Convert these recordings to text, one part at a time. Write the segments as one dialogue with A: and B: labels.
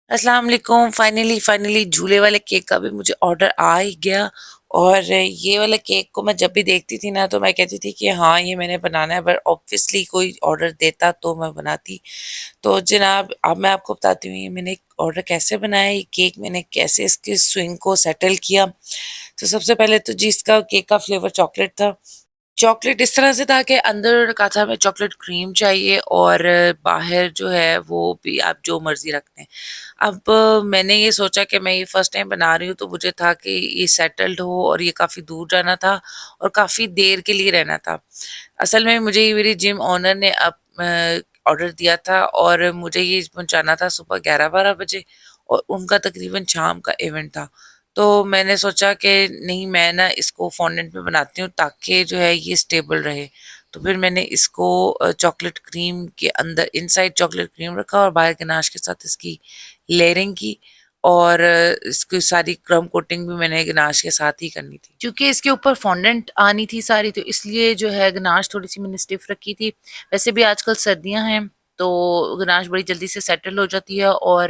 A: अस्सलाम वालेकुम। फाइनली झूले वाले केक का भी मुझे ऑर्डर आ ही गया। और ये वाला केक को मैं जब भी देखती थी ना तो मैं कहती थी कि हाँ ये मैंने बनाना है, बट ऑब्वियसली कोई ऑर्डर देता तो मैं बनाती। तो जनाब अब मैं आपको बताती हूँ ये मैंने ऑर्डर कैसे बनाया, ये केक मैंने कैसे इसकी स्विंग को सेटल किया। तो सबसे पहले तो जी इसका केक का फ्लेवर चॉकलेट था। चॉकलेट इस तरह से था कि अंदर का था हमें चॉकलेट क्रीम चाहिए और बाहर जो है वो भी आप जो मर्जी रखते हैं। अब मैंने ये सोचा कि मैं ये फर्स्ट टाइम बना रही हूँ तो मुझे था कि ये सेटल्ड हो और ये काफ़ी दूर जाना था और काफ़ी देर के लिए रहना था। असल में मुझे ये मेरी जिम ओनर ने अब ऑर्डर दिया था और मुझे ये पहुंचाना था सुबह 11-12 बजे और उनका तकरीबन शाम का इवेंट था। तो मैंने सोचा कि नहीं मैं ना इसको फॉन्डेंट में बनाती हूँ ताकि जो है ये स्टेबल रहे। तो फिर मैंने इसको चॉकलेट क्रीम के अंदर इनसाइड चॉकलेट क्रीम रखा और बाहर गनाश के साथ इसकी लेयरिंग की। और इसकी सारी क्रम कोटिंग भी मैंने गनाश के साथ ही करनी थी क्योंकि इसके ऊपर फॉन्डेंट आनी थी सारी, तो इसलिए जो है गनाश थोड़ी सी मैंने स्टिफ रखी थी। वैसे भी आजकल सर्दियां हैं तो गनाश बड़ी जल्दी से सेटल हो जाती है और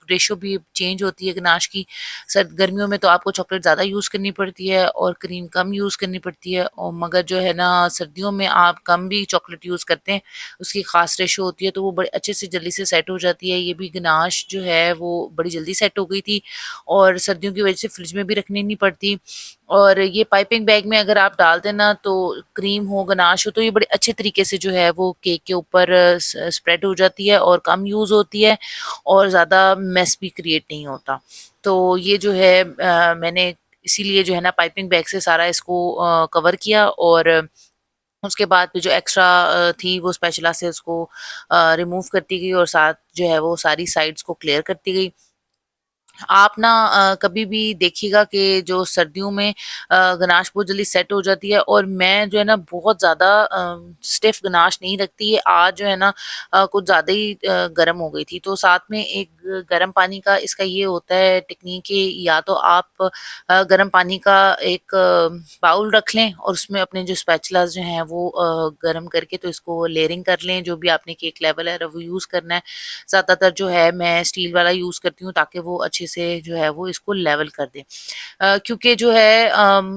A: रेशो भी चेंज होती है गनाश की। सर्द गर्मियों में तो आपको चॉकलेट ज़्यादा यूज़ करनी पड़ती है और क्रीम कम यूज़ करनी पड़ती है, और मगर जो है ना सर्दियों में आप कम भी चॉकलेट यूज़ करते हैं उसकी ख़ास रेशो होती है तो वो बड़े अच्छे से जल्दी से सेट हो जाती है। ये भी गनाश जो है वो बड़ी जल्दी सेट हो गई थी और सर्दियों की वजह से फ्रिज में भी रखनी नहीं पड़ती। और ये पाइपिंग बैग में अगर आप डाल देना तो क्रीम हो गनाश हो तो ये बड़े अच्छे तरीके से जो है वो केक के ऊपर स्प्रेड हो जाती है और कम यूज़ होती है और ज़्यादा मेस भी क्रिएट नहीं होता। तो ये जो है मैंने इसीलिए जो है ना पाइपिंग बैग से सारा इसको कवर किया और उसके बाद भी जो एक्स्ट्रा थी वो स्पैचुला से उसको रिमूव करती गई और साथ जो है वो सारी साइड्स को क्लियर करती गई। आप ना कभी भी देखिएगा कि जो सर्दियों में गनाश बहुत जल्दी सेट हो जाती है और मैं जो है ना बहुत ज़्यादा स्टिफ गनाश नहीं रखती है। आज जो है ना कुछ ज़्यादा ही गर्म हो गई थी तो साथ में एक गर्म पानी का इसका ये होता है टेक्निक कि या तो आप गर्म पानी का एक बाउल रख लें और उसमें अपने जो स्पैचुलास जो हैं वो गर्म करके तो इसको लेयरिंग कर लें, जो भी आपने केक लेवल है वो यूज़ करना है। ज़्यादातर जो है मैं स्टील वाला यूज़ करती हूँ ताकि वो अच्छे से जो है वो इसको लेवल कर दे। क्योंकि जो है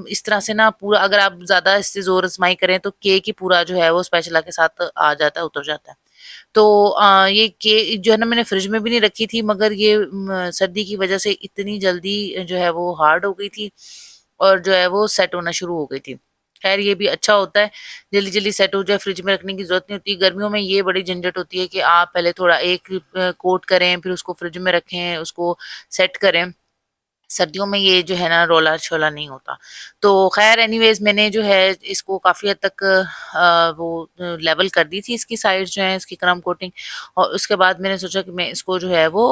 A: इस तरह से ना पूरा अगर आप ज़्यादा इससे ज़ोर आज़माई करें तो केक ही पूरा जो है वो स्पैचुला के साथ आ जाता है, उतर जाता है। तो ये केक जो है ना मैंने फ्रिज में भी नहीं रखी थी मगर ये सर्दी की वजह से इतनी जल्दी जो है वो हार्ड हो गई थी और जो है वो सेट होना शुरू हो गई थी। खैर ये भी अच्छा होता है, जल्दी-जल्दी सेट हो जाए, फ्रिज में रखने की ज़रूरत नहीं होती। गर्मियों में ये बड़ी झंझट होती है कि आप पहले थोड़ा एक कोट करें, फिर उसको फ्रिज में रखें, उसको सेट करें। सर्दियों में ये जो है ना रोला-छोला नहीं होता। तो ख़ैर एनीवेज़ मैंने जो है इसको काफ़ी हद तक लेवल कर दी थी इसकी साइड्स जो हैं इसकी क्रम कोटिंग, और उसके बाद मैंने सोचा कि मैं इसको जो है वो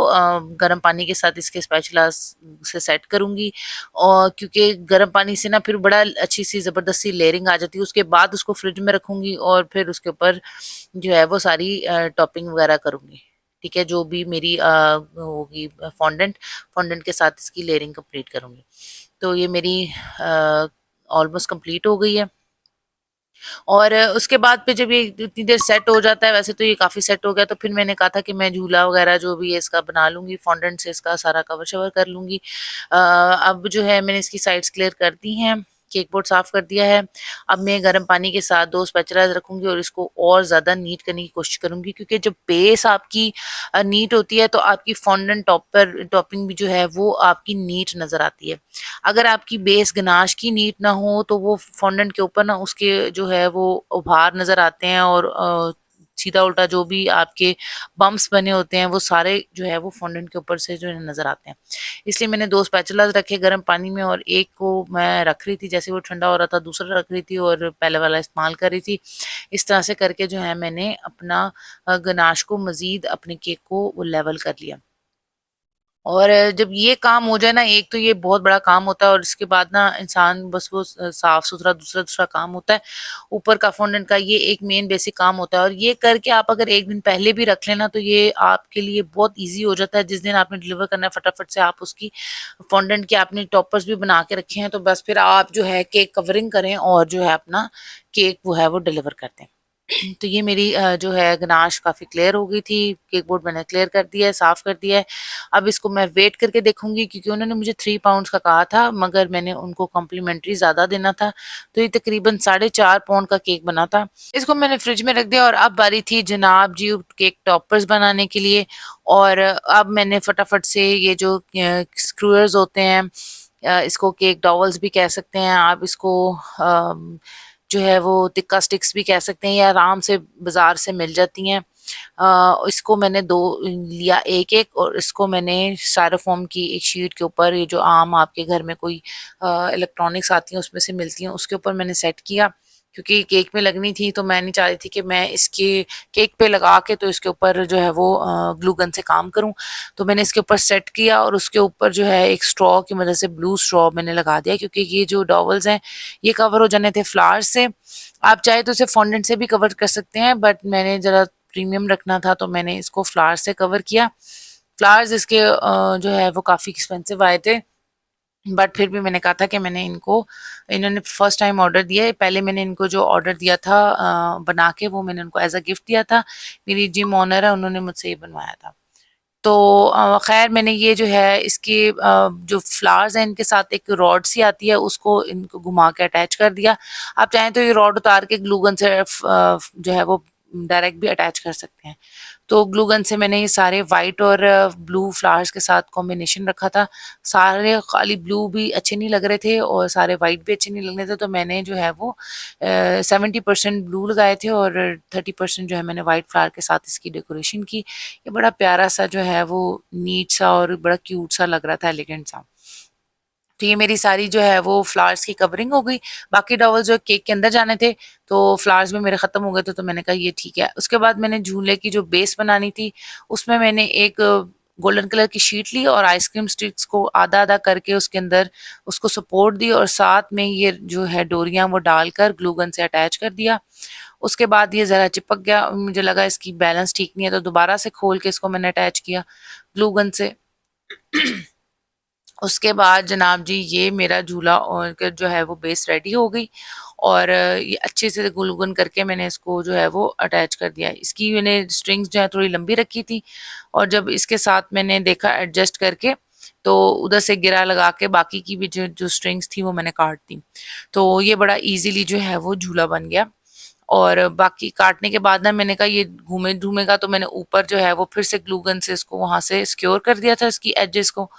A: गर्म पानी के साथ इसके स्पैचुला से सेट करूँगी और क्योंकि गर्म पानी से ना फिर बड़ा अच्छी-सी ज़बरदस्त सी लेयरिंग आ जाती है। उसके बाद उसको फ्रिज में रखूँगी और फिर उसके ऊपर जो है वो सारी टॉपिंग वग़ैरह करूँगी। ठीक है? जो भी मेरी होगी फॉन्डेंट फॉन्डेंट के साथ इसकी लेयरिंग कंप्लीट करूँगी। तो ये मेरी ऑलमोस्ट कंप्लीट हो गई है और उसके बाद फिर जब ये इतनी देर सेट हो जाता है, वैसे तो ये काफ़ी सेट हो गया, तो फिर मैंने कहा था कि मैं झूला वगैरह जो भी है इसका बना लूँगी, फॉन्डेंट से इसका सारा कवर-शवर कर लूँगी। अब जो है मैंने इसकी साइड्स क्लियर कर दी हैं, केक बोर्ड साफ कर दिया है। अब मैं गर्म पानी के साथ 2 स्पैचुलास रखूँगी और इसको और ज़्यादा नीट करने की कोशिश करूँगी क्योंकि जब बेस आपकी नीट होती है तो आपकी फॉन्डेंट टॉपिंग भी जो है वो आपकी नीट नज़र आती है। अगर आपकी बेस गनाश की नीट ना हो तो वो फॉन्डेंट के ऊपर ना उसके जो है वो उभार नज़र आते हैं और सीधा-उल्टा जो भी आपके बम्प्स बने होते हैं वो सारे जो है वो फॉन्डेंट के ऊपर से जो है नज़र आते हैं। इसलिए मैंने 2 स्पैचुलास रखे गर्म पानी में और एक को मैं रख रही थी, जैसे वो ठंडा हो रहा था दूसरा रख रही थी और पहले वाला इस्तेमाल कर रही थी। इस तरह से करके जो है मैंने अपना गनाश को मज़ीद अपने केक को वो लेवल कर लिया। और जब ये काम हो जाए ना, एक तो ये बहुत बड़ा काम होता है और इसके बाद ना इंसान बस वो साफ-सुथरा दूसरा-दूसरा काम होता है। ऊपर का फॉन्डेंट का ये एक मेन बेसिक काम होता है और ये करके आप अगर 1 दिन पहले भी रख लें ना, तो ये आपके लिए बहुत ईज़ी हो जाता है। जिस दिन आपने डिलीवर करना है फटाफट से आप उसकी फॉन्डेंट के आपने टॉपर्स भी बना के रखे हैं, तो बस फिर आप जो है केक कवरिंग करें और जो है अपना केक वो है वो डिलीवर कर दें। तो ये मेरी जो है गनाश काफ़ी क्लियर हो गई थी। केक बोर्ड मैंने क्लियर कर दिया है, साफ़ कर दिया है। अब इसको मैं वेट करके देखूँगी क्योंकि उन्होंने मुझे 3 पाउंड्स का कहा था, मगर मैंने उनको कॉम्प्लीमेंट्री ज़्यादा देना था, तो ये तकरीबन 4.5 पाउंड का केक बना था। इसको मैंने फ्रिज में रख दिया और अब बारी थी जनाब जी केक टॉपर्स बनाने के लिए। और अब मैंने फटाफट से ये जो स्क्रूअर्स होते हैं, इसको केक डॉवल्स भी कह सकते हैं आप, इसको जो है वो टिक्का स्टिक्स भी कह सकते हैं, या आराम से बाजार से मिल जाती हैं। इसको मैंने दो लिया, एक एक, और इसको मैंने स्टायरोफोम की एक शीट के ऊपर, ये जो आम आपके घर में कोई इलेक्ट्रॉनिक्स आती हैं उसमें से मिलती हैं, उसके ऊपर मैंने सेट किया, क्योंकि केक में लगनी थी तो मैं नहीं चाह रही थी कि मैं इसके केक पे लगा के तो इसके ऊपर जो है वो ग्लू गन से काम करूं। तो मैंने इसके ऊपर सेट किया और उसके ऊपर जो है एक स्ट्रॉ की मदद से ब्लू स्ट्रॉ मैंने लगा दिया, क्योंकि ये जो डॉवल्स हैं ये कवर हो जाने थे फ्लावर से। आप चाहे तो इसे फॉन्डेंट से भी कवर कर सकते हैं, बट मैंने ज़रा प्रीमियम रखना था तो मैंने इसको फ्लावर से कवर किया। फ्लावर्स इसके जो है वो काफ़ी एक्सपेंसिव आए थे, बट फिर भी मैंने कहा था कि इन्होंने फर्स्ट टाइम ऑर्डर दिया है। पहले मैंने इनको जो ऑर्डर दिया था बना के, वो मैंने उनको एज अ गिफ्ट दिया था। मेरी जिम ओनर है, उन्होंने मुझसे ये बनवाया था। तो खैर मैंने ये जो है इसके जो फ्लावर्स हैं इनके साथ एक रॉड सी आती है, उसको इनको घुमा के अटैच कर दिया। आप चाहें तो ये रॉड उतार के ग्लू गन से जो है वो डायरेक्ट भी अटैच कर सकते हैं। तो ग्लू गन से मैंने ये सारे वाइट और ब्लू फ्लावर्स के साथ कॉम्बिनेशन रखा था। सारे खाली ब्लू भी अच्छे नहीं लग रहे थे और सारे वाइट भी अच्छे नहीं लग रहे थे, तो मैंने जो है वो 70% ब्लू लगाए थे और 30% जो है मैंने वाइट फ्लावर के साथ इसकी डेकोरेशन की। ये बड़ा प्यारा सा जो है वो नीट सा और बड़ा क्यूट सा लग रहा था, एलिगेंट सा। तो ये मेरी सारी जो है वो फ्लावर्स की कवरिंग हो गई। बाकी डॉवल जो केक के अंदर जाने थे, तो फ्लावर्स भी मेरे ख़त्म हो गए थे, तो मैंने कहा ये ठीक है। उसके बाद मैंने झूले की जो बेस बनानी थी, उसमें मैंने एक गोल्डन कलर की शीट ली और आइसक्रीम स्टिक्स को आधा-आधा करके उसके अंदर उसको सपोर्ट दी और साथ में ये जो है डोरियाँ वो डालकर ग्लू गन से अटैच कर दिया। उसके बाद ये ज़रा चिपक गया, मुझे लगा इसकी बैलेंस ठीक नहीं है, तो दोबारा से खोल के इसको मैंने अटैच किया ग्लू गन से। उसके बाद जनाब जी ये मेरा झूला और जो है वो बेस रेडी हो गई, और ये अच्छे से गुलगुन करके मैंने इसको जो है वो अटैच कर दिया। इसकी मैंने स्ट्रिंग्स जो है थोड़ी लंबी रखी थी, और जब इसके साथ मैंने देखा एडजस्ट करके, तो उधर से गिरा लगा के बाकी की भी जो जो स्ट्रिंग्स थी वो मैंने काट दी। तो ये बड़ा इजीली जो है वो झूला बन गया। और बाकी काटने के बाद ना मैंने कहा ये घूमेगा, तो मैंने ऊपर जो है वो फिर से ग्लू गन से इसको वहां से सिक्योर कर दिया था इसकी एजेस को।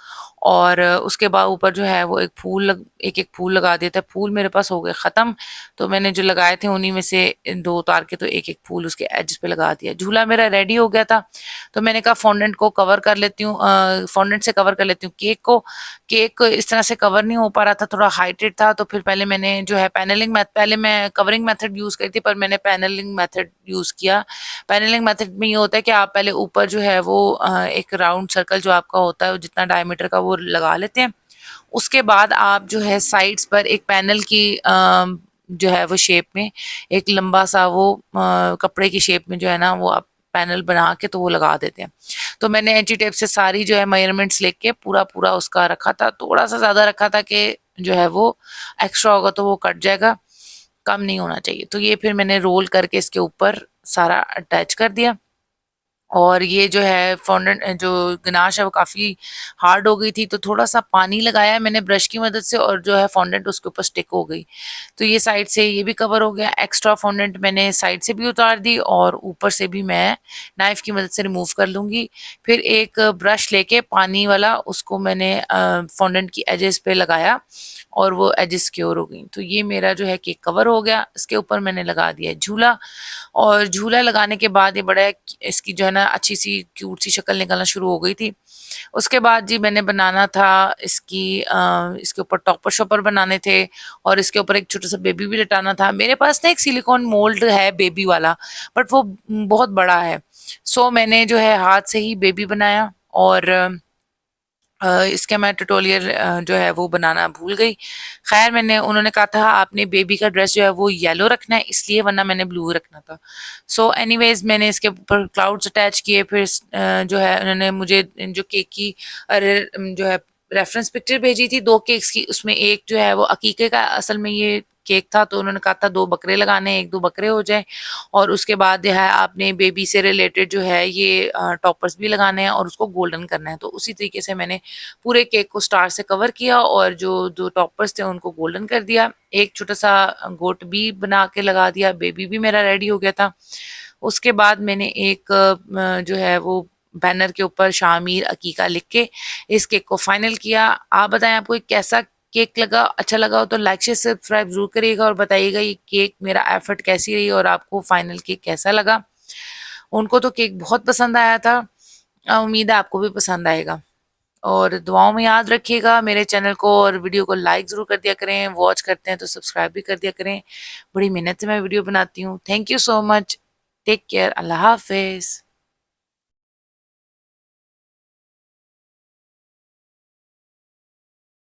A: और उसके बाद ऊपर जो है वो एक एक फूल लगा दिया था। फूल मेरे पास हो गए ख़त्म, तो मैंने जो लगाए थे उन्हीं में से 2 उतार के तो एक एक फूल उसके एज पे लगा दिया। झूला मेरा रेडी हो गया था, तो मैंने कहा फॉन्डेंट को कवर कर लेती हूँ, फॉन्डेंट से कवर कर लेती हूँ केक को। केक इस तरह से कवर नहीं हो पा रहा था, थोड़ा हाइटेड था, तो फिर पहले मैंने जो है पहले मैं कवरिंग मेथड यूज़ करी थी, पर मैंने पैनलिंग मेथड यूज़ किया। पैनलिंग मेथड में ये होता है कि आप पहले ऊपर जो है वो एक राउंड सर्कल जो आपका होता है जितना डायमीटर का वो लगा लेते हैं। उसके बाद आप जो है साइड्स पर एक पैनल की जो है वो शेप में एक लंबा सा वो कपड़े की शेप में जो है ना वो आप पैनल बना के तो वो लगा देते हैं। तो मैंने एंटी टेप से सारी जो है मेजरमेंट्स लेके पूरा पूरा उसका रखा था। थोड़ा सा ज़्यादा रखा था कि जो है वो एक्स्ट्रा होगा तो वो कट जाएगा, कम नहीं होना चाहिए। तो ये फिर मैंने रोल करके इसके ऊपर सारा अटैच कर दिया। और ये जो है फॉन्डेंट जो गनाश है वो काफ़ी हार्ड हो गई थी, तो थोड़ा-सा पानी लगाया मैंने ब्रश की मदद से, और जो है फॉन्डेंट उसके ऊपर स्टिक हो गई। तो ये साइड से ये भी कवर हो गया। एक्स्ट्रा फॉन्डेंट मैंने साइड से भी उतार दी और ऊपर से भी मैं नाइफ़ की मदद से रिमूव कर लूँगी। फिर एक ब्रश लेके पानी वाला उसको मैंने फॉन्डेंट की एजेस पे लगाया और वो एजेस सिक्योर हो गई। तो ये मेरा जो है केक कवर हो गया। इसके ऊपर मैंने लगा दिया झूला, और झूला लगाने के बाद ये बड़ा इसकी जो है ना अच्छी सी क्यूट सी शक्ल निकलना शुरू हो गई थी। उसके बाद जी मैंने बनाना था इसके ऊपर टॉपर शॉपर बनाने थे, और इसके ऊपर एक छोटा सा बेबी भी लटाना था। मेरे पास ना एक सिलिकॉन मोल्ड है बेबी वाला, बट वो बहुत बड़ा है। सो मैंने जो है हाथ से ही बेबी बनाया, और इसका मैं ट्यूटोरियल जो है वो बनाना भूल गई। ख़ैर उन्होंने कहा था आपने बेबी का ड्रेस जो है वो येलो रखना है इसलिए, वरना मैंने ब्लू रखना था। सो एनीवेज़ मैंने इसके ऊपर क्लाउड्स अटैच किए। फिर जो है उन्होंने मुझे जो केक की जो है रेफरेंस पिक्चर भेजी थी 2 केक्स की, उसमें एक जो है वो अकीके का असल में ये केक था, तो उन्होंने कहा था 2 बकरे लगाने हैं, 1-2 बकरे हो जाएँ और उसके बाद जो है आपने बेबी से रिलेटेड जो है ये टॉपर्स भी लगाने हैं और उसको गोल्डन करना है। तो उसी तरीके से मैंने पूरे केक को स्टार से कवर किया और जो 2 टॉपर्स थे उनको गोल्डन कर दिया। एक छोटा-सा गोट भी बना के लगा दिया, बेबी भी मेरा रेडी हो गया था। उसके बाद मैंने एक जो है वो बैनर के ऊपर शामिर अकीका लिख के इस केक को फाइनल किया। आप बताएं आपको ये कैसा केक लगा? अच्छा लगा हो तो लाइक शेयर सब्सक्राइब जरूर करिएगा और बताइएगा ये केक मेरा एफर्ट कैसी रही और आपको फाइनल केक कैसा लगा। उनको तो केक बहुत पसंद आया था। उम्मीद है आपको भी पसंद आएगा और दुआओं में याद रखिएगा मेरे चैनल को और वीडियो को लाइक ज़रूर कर दिया करें। वॉच करते हैं तो सब्सक्राइब भी कर दिया करें। बड़ी मेहनत से मैं वीडियो बनाती हूँ। Thank you so much. Take care. अल्लाह हाफिज़।